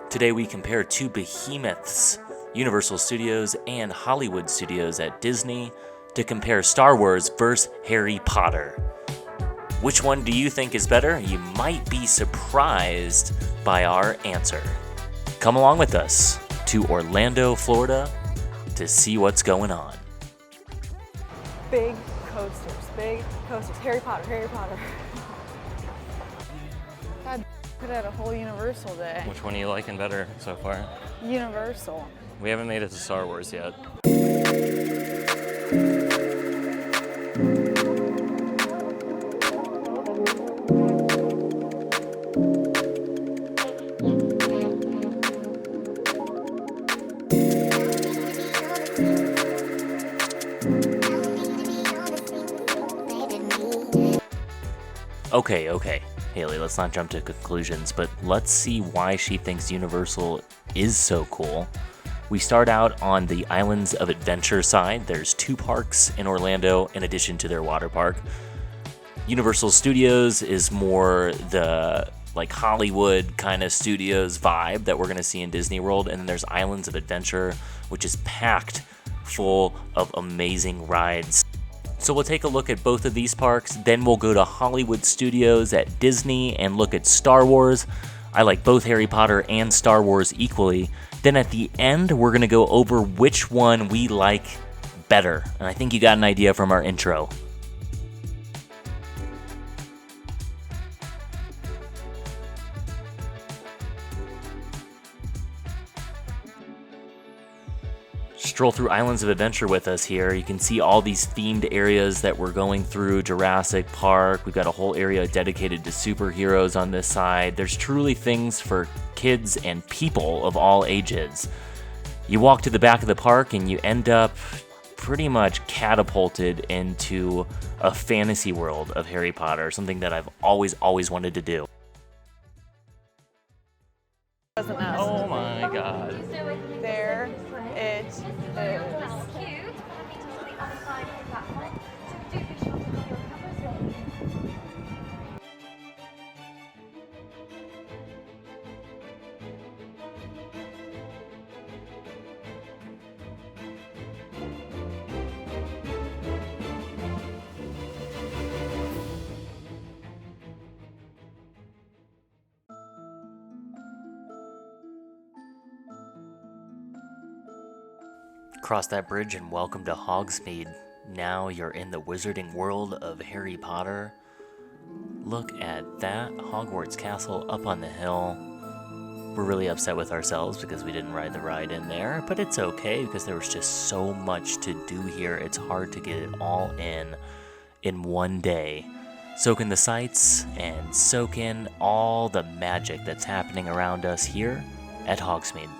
Today we compare two behemoths, Universal Studios and Hollywood Studios at Disney, to compare Star Wars versus Harry Potter. Which one do you think is better? You might be surprised by our answer. Come along with us to Orlando, Florida to see what's going on. Big coasters. Harry Potter, Harry Potter. God, could have had a whole Universal day. Which one are you liking better so far? Universal. We haven't made it to Star Wars yet. Okay, Hayley, let's not jump to conclusions, but let's see why she thinks Universal is so cool. We start out on the Islands of Adventure side. There's two parks in Orlando in addition to their water park. Universal Studios is more the Hollywood kind of studios vibe that we're going to see in Disney World. And then there's Islands of Adventure, which is packed full of amazing rides. So we'll take a look at both of these parks, then we'll go to Hollywood Studios at Disney and look at Star Wars. I like both Harry Potter and Star Wars equally. Then at the end, we're going to go over which one we like better. And I think you got an idea from our intro. Stroll through Islands of Adventure with us here. You can see all these themed areas that we're going through. Jurassic Park. We've got a whole area dedicated to superheroes on this side. There's truly things for kids and people of all ages. You walk to the back of the park and you end up pretty much catapulted into a fantasy world of Harry Potter, something that I've always wanted to do. Oh my god. There it is. Cross that bridge and welcome to Hogsmeade. Now you're in the wizarding world of Harry Potter. Look at that Hogwarts castle up on the hill. We're really upset with ourselves because we didn't ride the ride in there, but it's okay because there was just so much to do here. It's hard to get it all in one day. Soak in the sights and soak in all the magic that's happening around us here at Hogsmeade.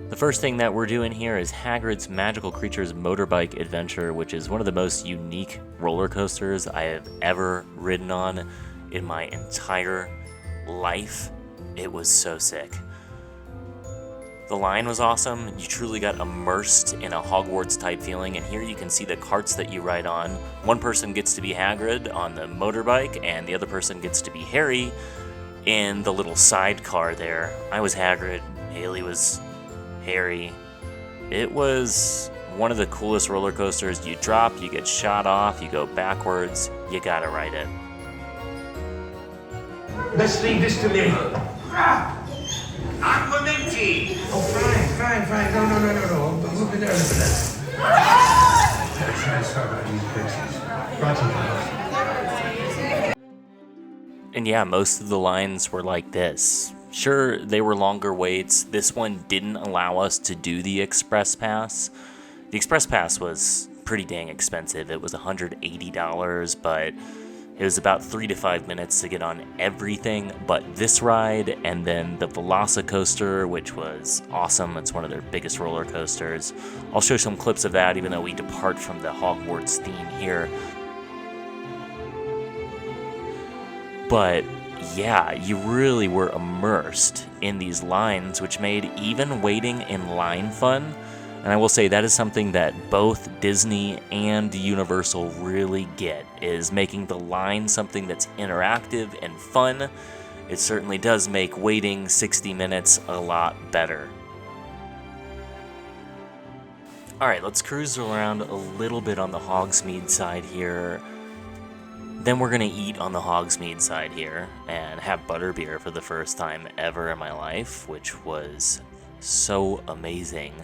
The first thing that we're doing here is Hagrid's Magical Creatures Motorbike Adventure, which is one of the most unique roller coasters I have ever ridden on in my entire life. It was so sick. The line was awesome. You truly got immersed in a Hogwarts type feeling, and here you can see the carts that you ride on. One person gets to be Hagrid on the motorbike, and the other person gets to be Harry in the little sidecar there. I was Hagrid, Hayley was Harry. It was one of the coolest roller coasters. You drop, you get shot off, you go backwards, you gotta ride it. Let's leave this to me. Aquamenti! Oh, fine. No. I'm looking early for that. Try to start by these pixies. Brought some flowers. And yeah, most of the lines were like this. Sure, they were longer waits. This one didn't allow us to do the Express Pass. The Express Pass was pretty dang expensive. It was $180, but it was about 3 to 5 minutes to get on everything but this ride, and then the Velocicoaster, which was awesome. It's one of their biggest roller coasters. I'll show some clips of that, even though we depart from the Hogwarts theme here. But yeah, you really were immersed in these lines, which made even waiting in line fun. And I will say that is something that both Disney and Universal really get, is making the line something that's interactive and fun. It certainly does make waiting 60 minutes a lot better. Alright, let's cruise around a little bit on the Hogsmeade side here. Then we're going to eat on the Hogsmeade side here and have butterbeer for the first time ever in my life, which was so amazing.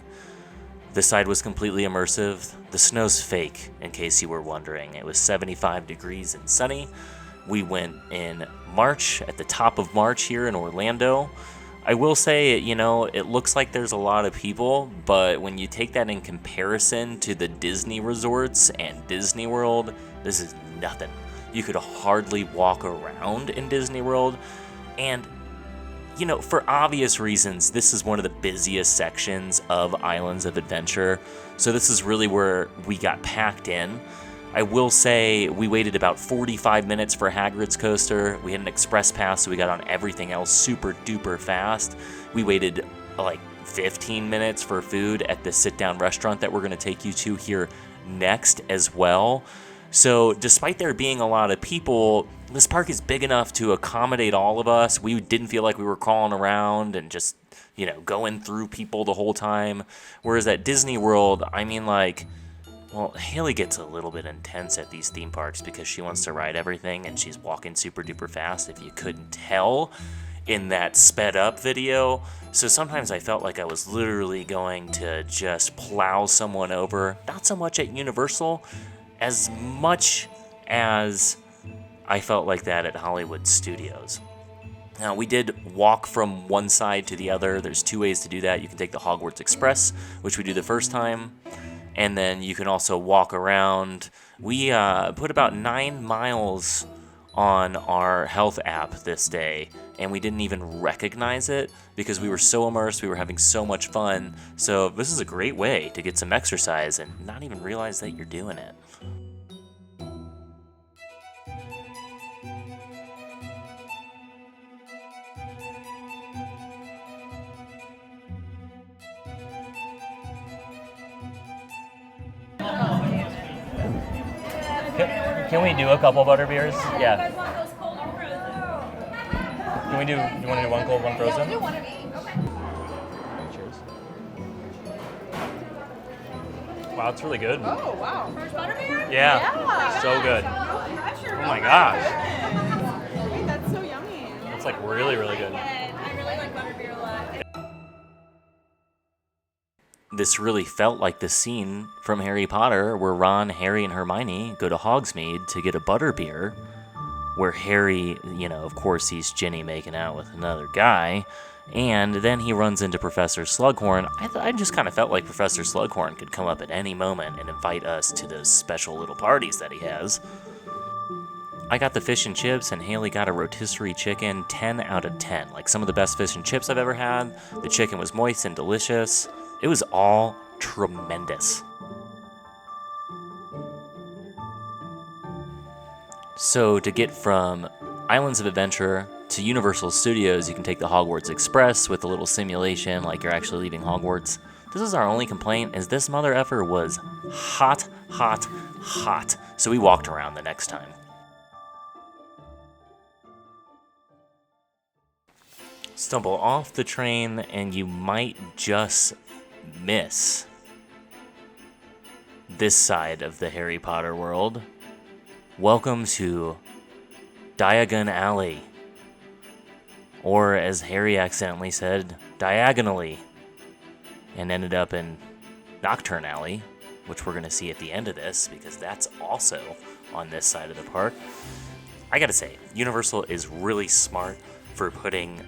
This side was completely immersive. The snow's fake, in case you were wondering. It was 75 degrees and sunny. We went in March, at the top of March here in Orlando. I will say, it looks like there's a lot of people, but when you take that in comparison to the Disney resorts and Disney World, this is nothing. You could hardly walk around in Disney World, and for obvious reasons, this is one of the busiest sections of Islands of Adventure, so this is really where we got packed in. I will say we waited about 45 minutes for Hagrid's coaster. We had an express pass, so we got on everything else super duper fast. We waited like 15 minutes for food at the sit-down restaurant that we're going to take you to here next as well. So despite there being a lot of people, this park is big enough to accommodate all of us. We didn't feel like we were crawling around and just, going through people the whole time. Whereas at Disney World, Hayley gets a little bit intense at these theme parks because she wants to ride everything and she's walking super duper fast, if you couldn't tell in that sped up video. So sometimes I felt like I was literally going to just plow someone over. Not so much at Universal, as much as I felt like that at Hollywood Studios. Now, we did walk from one side to the other. There's 2 ways to do that. You can take the Hogwarts Express, which we do the first time, and then you can also walk around. We put about 9 miles on our health app this day, and we didn't even recognize it because we were so immersed, we were having so much fun. So this is a great way to get some exercise and not even realize that you're doing it. Can we do a couple butterbeers? Yeah. You guys want those cold or frozen? Can we do? You want to do one cold, one frozen? Yeah, we'll do one of each. Okay. Cheers. Wow, it's really good. Oh, wow. First butterbeer? Yeah. So good. No pressure. Oh my gosh. Wait, that's so yummy. It's like really, really good. I really like butterbeer a lot. This really felt like the scene from Harry Potter where Ron, Harry, and Hermione go to Hogsmeade to get a butterbeer, where Harry, of course he's Ginny making out with another guy, and then he runs into Professor Slughorn. I just kind of felt like Professor Slughorn could come up at any moment and invite us to those special little parties that he has. I got the fish and chips, and Hayley got a rotisserie chicken. 10 out of 10. Like some of the best fish and chips I've ever had. The chicken was moist and delicious. It was all tremendous. So to get from Islands of Adventure to Universal Studios, you can take the Hogwarts Express with a little simulation like you're actually leaving Hogwarts. This is our only complaint, is this mother effer was hot, hot, hot. So we walked around the next time. Stumble off the train and you might just miss this side of the Harry Potter world. Welcome to Diagon Alley. Or as Harry accidentally said, diagonally. And ended up in Nocturne Alley, which we're going to see at the end of this, because that's also on this side of the park. I gotta say, Universal is really smart for putting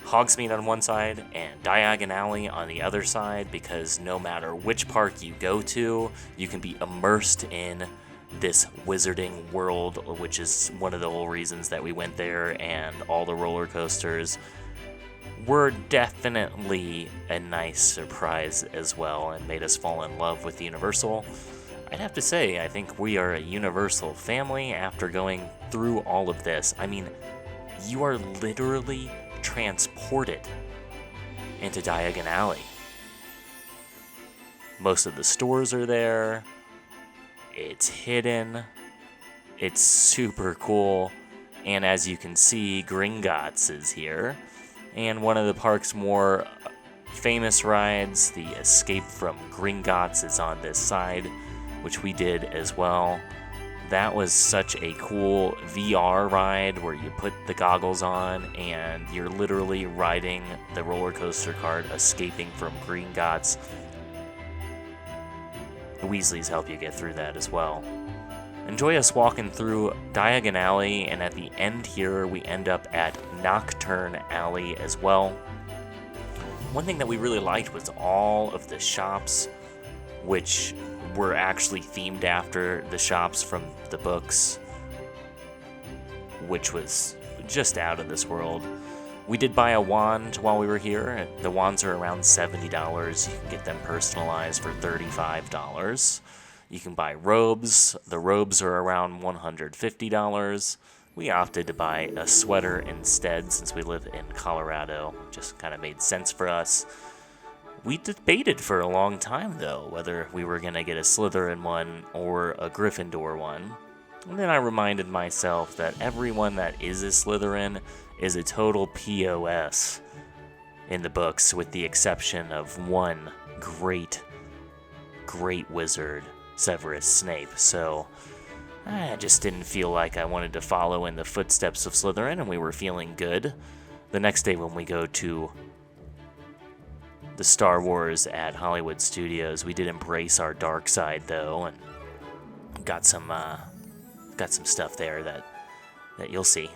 Hogsmeade on one side and Diagon Alley on the other side, because no matter which park you go to, you can be immersed in this wizarding world, which is one of the whole reasons that we went there, and all the roller coasters were definitely a nice surprise as well and made us fall in love with Universal. I'd have to say, I think we are a Universal family after going through all of this. I mean, you are literally transported into Diagon Alley. Most of the stores are there. It's hidden. It's super cool. And as you can see, Gringotts is here. And one of the park's more famous rides, the Escape from Gringotts, is on this side, which we did as well. That was such a cool VR ride where you put the goggles on and you're literally riding the roller coaster cart, escaping from Gringotts. The Weasleys help you get through that as well. Enjoy us walking through Diagon Alley, and at the end here, we end up at Nocturne Alley as well. One thing that we really liked was all of the shops, which were actually themed after the shops from the books, which was just out of this world. We did buy a wand while we were here. The wands are around $70. You can get them personalized for $35. You can buy robes. The robes are around $150. We opted to buy a sweater instead since we live in Colorado. Just kind of made sense for us. We debated for a long time, though, whether we were going to get a Slytherin one or a Gryffindor one. And then I reminded myself that everyone that is a Slytherin is a total POS in the books, with the exception of one great wizard, Severus Snape. So I just didn't feel like I wanted to follow in the footsteps of Slytherin, and we were feeling good. The next day when we go to the Star Wars at Hollywood Studios, we did embrace our dark side, though, and got some stuff there that you'll see.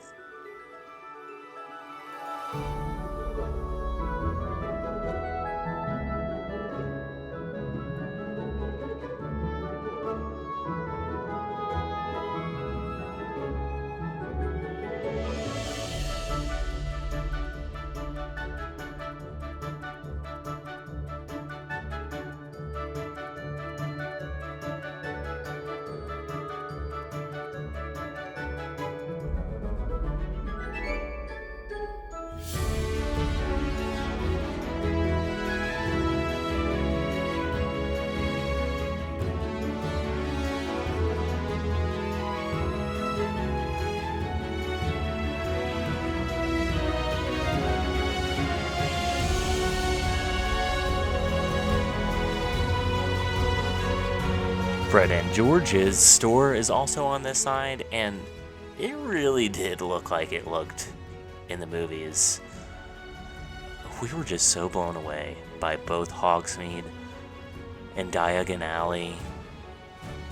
Fred and George's store is also on this side, and it really did look like it looked in the movies. We were just so blown away by both Hogsmeade and Diagon Alley.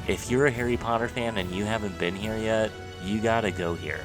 If you're a Harry Potter fan and you haven't been here yet, you gotta go here.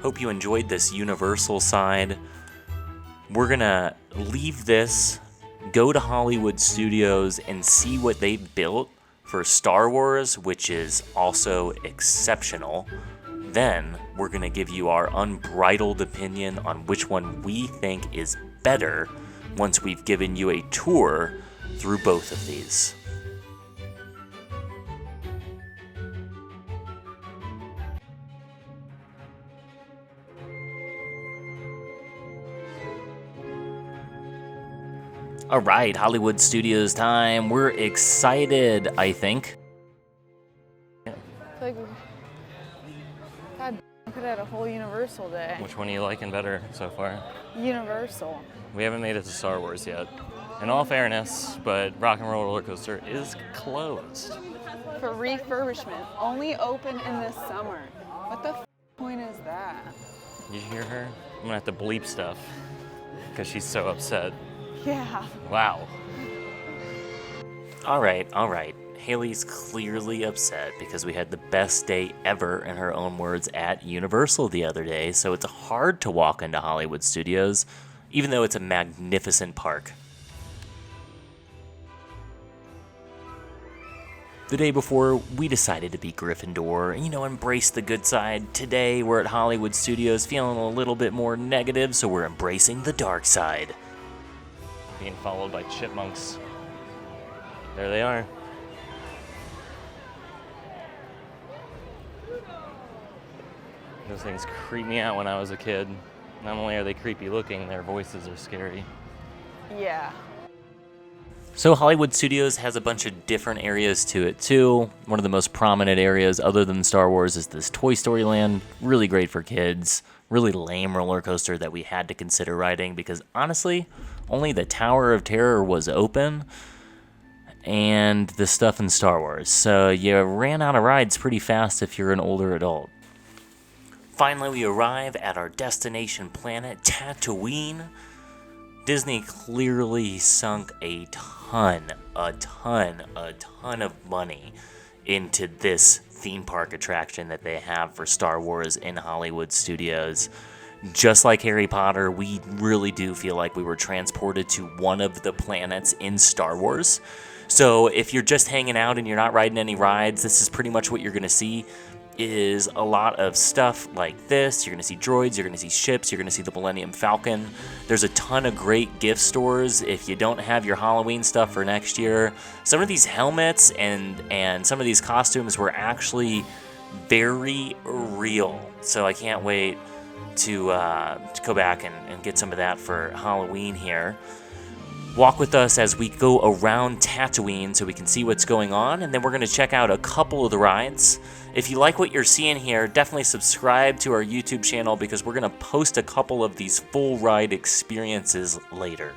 Hope you enjoyed this Universal side. We're gonna leave this, go to Hollywood Studios, and see what they built for Star Wars, which is also exceptional. Then we're gonna give you our unbridled opinion on which one we think is better once we've given you a tour through both of these. All right, Hollywood Studios time. We're excited, I think. Like, God, I could have had a whole Universal day. Which one are you liking better so far? Universal. We haven't made it to Star Wars yet. In all fairness, but Rock and Roll Roller Coaster is closed. For refurbishment. Only open in the summer. What the point is that? You hear her? I'm gonna have to bleep stuff because she's so upset. Yeah. Wow. All right. Hayley's clearly upset because we had the best day ever, in her own words, at Universal the other day, so it's hard to walk into Hollywood Studios, even though it's a magnificent park. The day before, we decided to be Gryffindor, embrace the good side. Today, we're at Hollywood Studios feeling a little bit more negative, so we're embracing the dark side. Being followed by chipmunks. There they are. Those things creep me out when I was a kid. Not only are they creepy looking, their voices are scary. Yeah. So Hollywood Studios has a bunch of different areas to it too. One of the most prominent areas other than Star Wars is this Toy Story Land. Really great for kids. Really lame roller coaster that we had to consider riding because honestly, only the Tower of Terror was open and the stuff in Star Wars. So you ran out of rides pretty fast if you're an older adult. Finally, we arrive at our destination planet, Tatooine. Disney clearly sunk a ton of money into this theme park attraction that they have for Star Wars in Hollywood Studios. Just like Harry Potter, we really do feel like we were transported to one of the planets in Star Wars. So if you're just hanging out and you're not riding any rides, this is pretty much what you're going to see. Is a lot of stuff like this. You're going to see droids, you're going to see ships, you're going to see the Millennium Falcon. There's a ton of great gift stores if you don't have your Halloween stuff for next year. Some of these helmets and some of these costumes were actually very real. So I can't wait to go back and get some of that for Halloween here. Walk with us as we go around Tatooine so we can see what's going on, and then we're going to check out a couple of the rides. If you like what you're seeing here, definitely subscribe to our YouTube channel because we're going to post a couple of these full ride experiences later.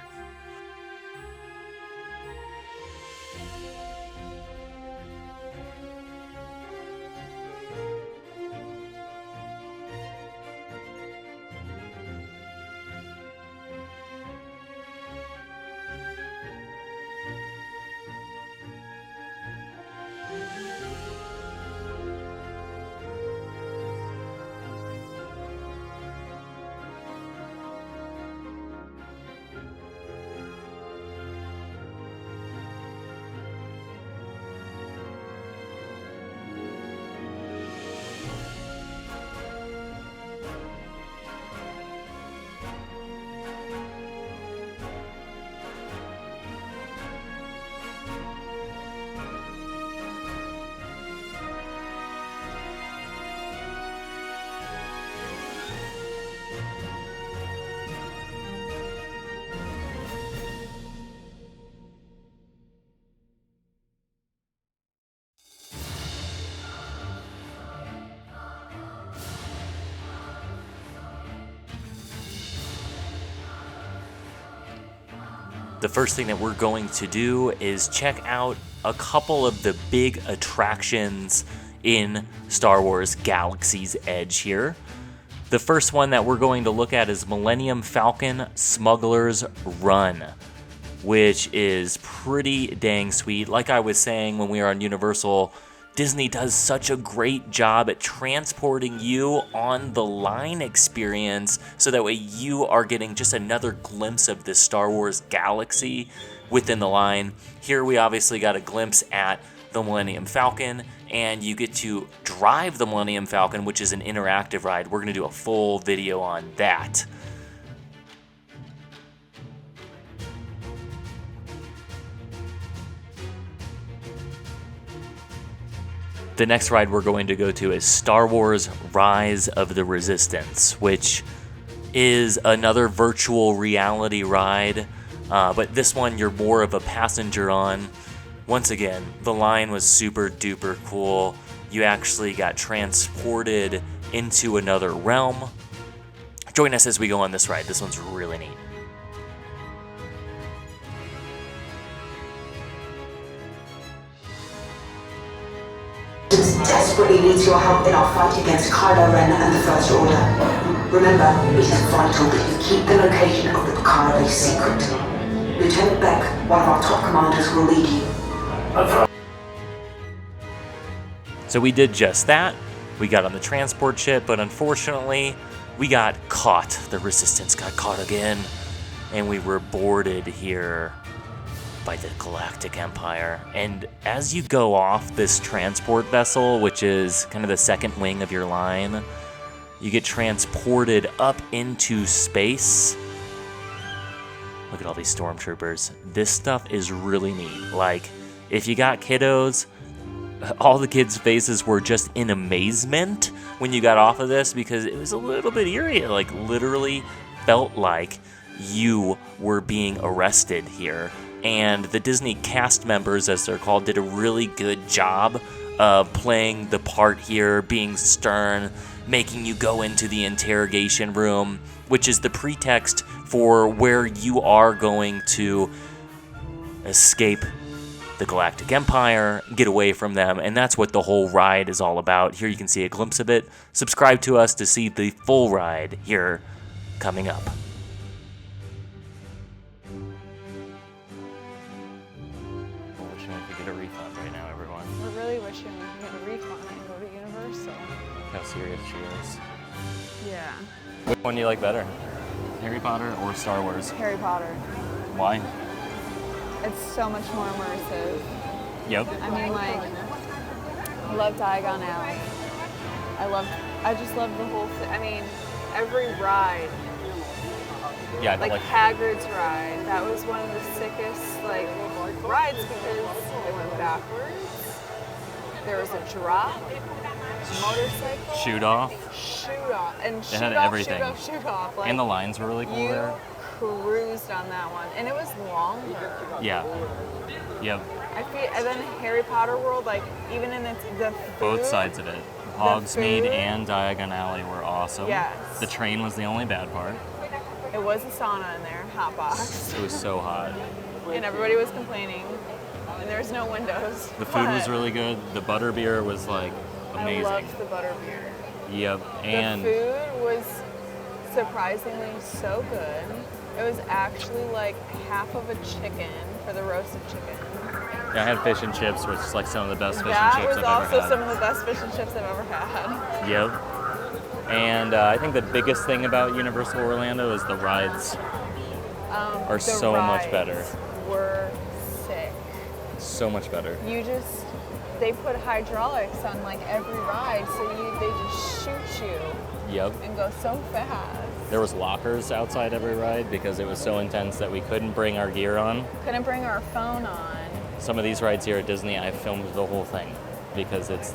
The first thing that we're going to do is check out a couple of the big attractions in Star Wars Galaxy's Edge here. The first one that we're going to look at is Millennium Falcon Smuggler's Run, which is pretty dang sweet. Like I was saying when we were on Universal, Disney does such a great job at transporting you on the line experience so that way you are getting just another glimpse of this Star Wars galaxy within the line. Here we obviously got a glimpse at the Millennium Falcon, and you get to drive the Millennium Falcon, which is an interactive ride. We're going to do a full video on that. The next ride we're going to go to is Star Wars Rise of the Resistance, which is another virtual reality ride, but this one you're more of a passenger on. Once again, the line was super duper cool. You actually got transported into another realm. Join us as we go on this ride. This one's really neat. Desperately needs your help in our fight against Kylo Ren and the First Order. Remember, it is vital that you keep the location of the Picard base secret. Lieutenant Beck, one of our top commanders, will lead you. So we did just that. We got on the transport ship, but unfortunately, we got caught. The Resistance got caught again, and we were boarded here by the Galactic Empire. And as you go off this transport vessel, which is kind of the second wing of your line, you get transported up into space. Look at all these stormtroopers. This stuff is really neat. Like, if you got kiddos, all the kids' faces were just in amazement when you got off of this, because it was a little bit eerie. It, like, literally felt like you were being arrested here. And the Disney cast members, as they're called, did a really good job of playing the part here, being stern, making you go into the interrogation room, which is the pretext for where you are going to escape the Galactic Empire, get away from them, and that's what the whole ride is all about. Here you can see a glimpse of it. Subscribe to us to see the full ride here coming up. We're really wishing we could get a refund and go to Universal. How serious she is. Yeah. Which one do you like better? Harry Potter or Star Wars? Harry Potter. Why? It's so much more immersive. Yep. I mean, like, I love Diagon Alley. I just love the whole thing. I mean, every ride. Yeah, Like Hagrid's ride. That was one of the sickest, like, rides because it went backwards. There was a drop, motorcycle. shoot off. And It had everything. shoot off. Like, And the lines were really cool you there. cruised on that one, and it was longer. Yeah. Yep. I feel, and then Harry Potter World, like even in the food, Both sides of it. Hogsmeade food. and Diagon Alley were awesome. Yes. The train was the only bad part. It was a sauna in there, hot box, It was so hot. and everybody was complaining, and there was no windows. The food was but really good. The butterbeer was like amazing. I loved the butterbeer. Yep. And the food was surprisingly so good. It was actually like half of a chicken for the roasted chicken. I had fish and chips, which is like some of the best fish and That chips was I've also ever had. some of the best fish and chips I've ever had. Yep. And I think the biggest thing about Universal Orlando is the rides are The so much better. rides were sick. So much better. They put hydraulics on like every ride, so they just shoot you Yep. and go so fast. There was lockers outside every ride because it was so intense that we couldn't bring our gear on. Couldn't bring our phone on. Some of these rides here at Disney, I filmed the whole thing because it's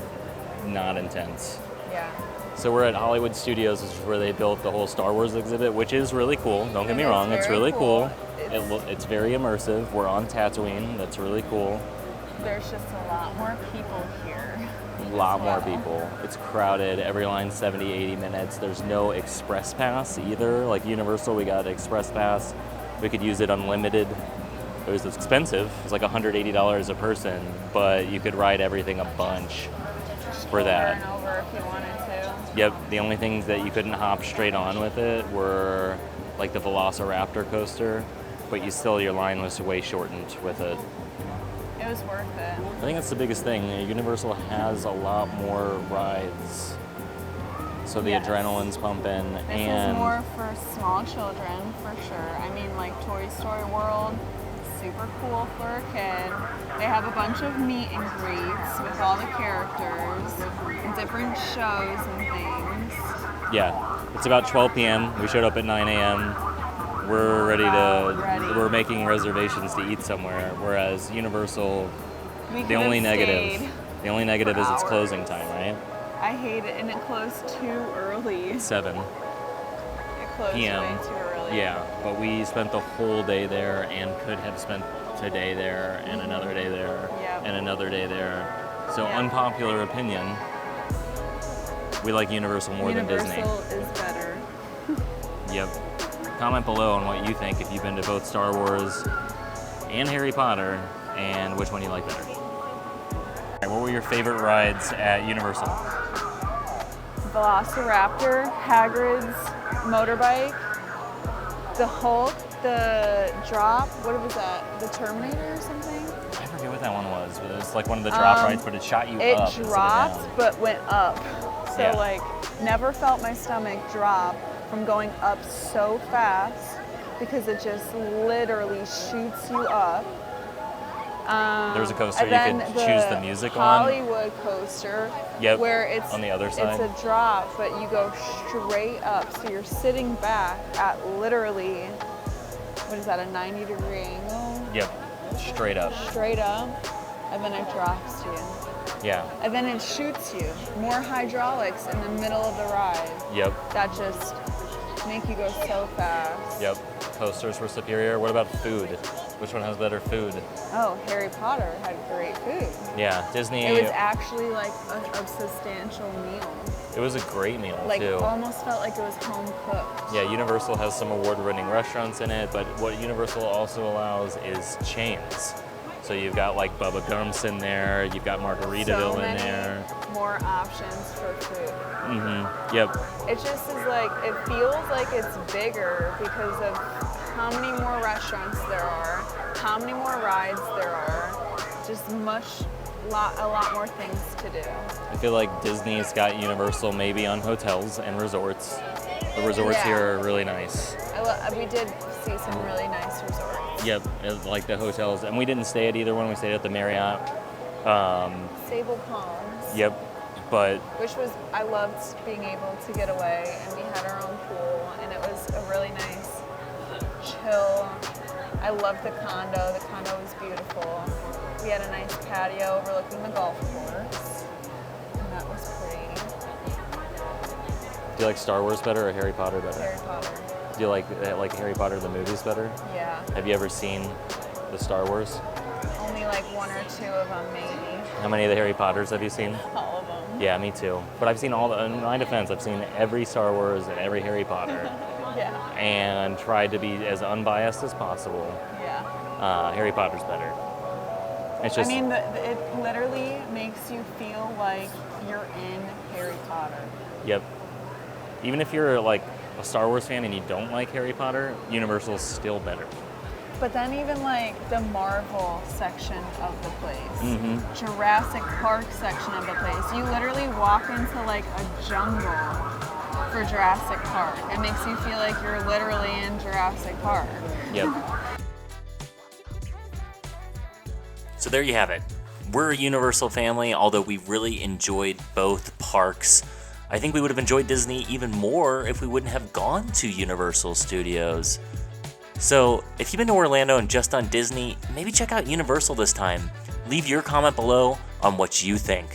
not intense. Yeah. So we're at Hollywood Studios, which is where they built the whole Star Wars exhibit, which is really cool. Don't get me It is wrong, it's very really cool. cool. It's very immersive. We're on Tatooine. That's really cool. There's just a lot more people here. A lot more Wow. people. It's crowded. Every line's 70, 80 minutes. There's no express pass either. Like Universal, we got express pass. We could use it unlimited. It was expensive. It was like $180 a person, but you could ride everything a bunch for that. Over and over if you wanted to. Yep, the only things that you couldn't hop straight on with it were like the Velociraptor coaster, but your line was way shortened with it. It was worth it. I think that's the biggest thing. Universal has a lot more rides, so the Yes. adrenaline's pumping. This and is more for small children, for sure. I mean, like Toy Story World, super cool for a kid. They have a bunch of meet and greets with all the characters and different shows and things. yeah, it's about 12 p.m. We showed up at 9 a.m. We're we're making reservations to eat somewhere. Whereas Universal, We the could only have negative for is its hours. closing time, right? I hate it, and it closed too early. 7 It closed p.m. way too early. Yeah, but we spent the whole day there and could have spent today there and another day there Yep. and another day there. So Yeah. unpopular opinion, we like Universal more than Disney. Universal is better. Yep. Comment below on what you think if you've been to both Star Wars and Harry Potter and which one you like better. All right, what were your favorite rides at Universal? Velociraptor, Hagrid's motorbike, the Hulk, the drop, what was that? The Terminator or something? I forget what that one was, but it was like one of the drop rides, but it shot you It up instead of dropped down. but went up. So Yeah. like never felt my stomach drop from going up so fast because it just literally shoots you up. There was a coaster And you then could choose the music on. Hollywood coaster, Yep, where it's on the other side. It's a drop, but you go straight up, so you're sitting back at literally, what is that, a 90-degree angle? Yep, straight up. Straight up, and then it drops you, Yeah, and then it shoots you. More hydraulics in the middle of the ride. yep, That just make you go so fast. yep. Coasters were superior. What about food? Which one has better food? Oh, Harry Potter had great food. Yeah, Disney. It was actually like a substantial meal. It was a great meal Like too. almost felt like it was home cooked. Yeah, Universal has some award-winning restaurants in it, but what Universal also allows is chains. So you've got like Bubba Gumps in there, you've got Margaritaville So in many there. more options for food. Yep. It just is like, it feels like it's bigger because of how many more restaurants there are, how many more rides there are, just a lot more things to do. I feel like Disney's got Universal maybe on hotels and resorts. The resorts Yeah. here are really nice. We did see some really nice resorts. Yep, like the hotels, and we didn't stay at either one. We stayed at the Marriott. Sable Palms. Yep, but Which was, I loved being able to get away, and we had our own pool, and it was a really nice, chill. I loved the condo. The condo was beautiful. We had a nice patio overlooking the golf course, and that was pretty. do you like Star Wars better or Harry Potter better? Harry Potter. Do you like Harry Potter the movies better? Yeah. Have you ever seen the Star Wars? Only like one or two of them, maybe. How many of the Harry Potters have you seen? All of them. Yeah, me too. But I've seen all the, in my defense, I've seen every Star Wars and every Harry Potter Yeah. and tried to be as unbiased as possible. Yeah. Harry Potter's better. It's just, I mean, it literally makes you feel like you're in Harry Potter. yep. Even if you're like a Star Wars fan and you don't like Harry Potter, Universal's still better. But then even like the Marvel section of the place, Mm-hmm. Jurassic Park section of the place, you literally walk into like a jungle for Jurassic Park. It makes you feel like you're literally in Jurassic Park. Yep. So there you have it. We're a Universal family, although we really enjoyed both parks. I think we would have enjoyed Disney even more if we wouldn't have gone to Universal Studios. So if you've been to Orlando and just done Disney, maybe check out Universal this time. Leave your comment below on what you think.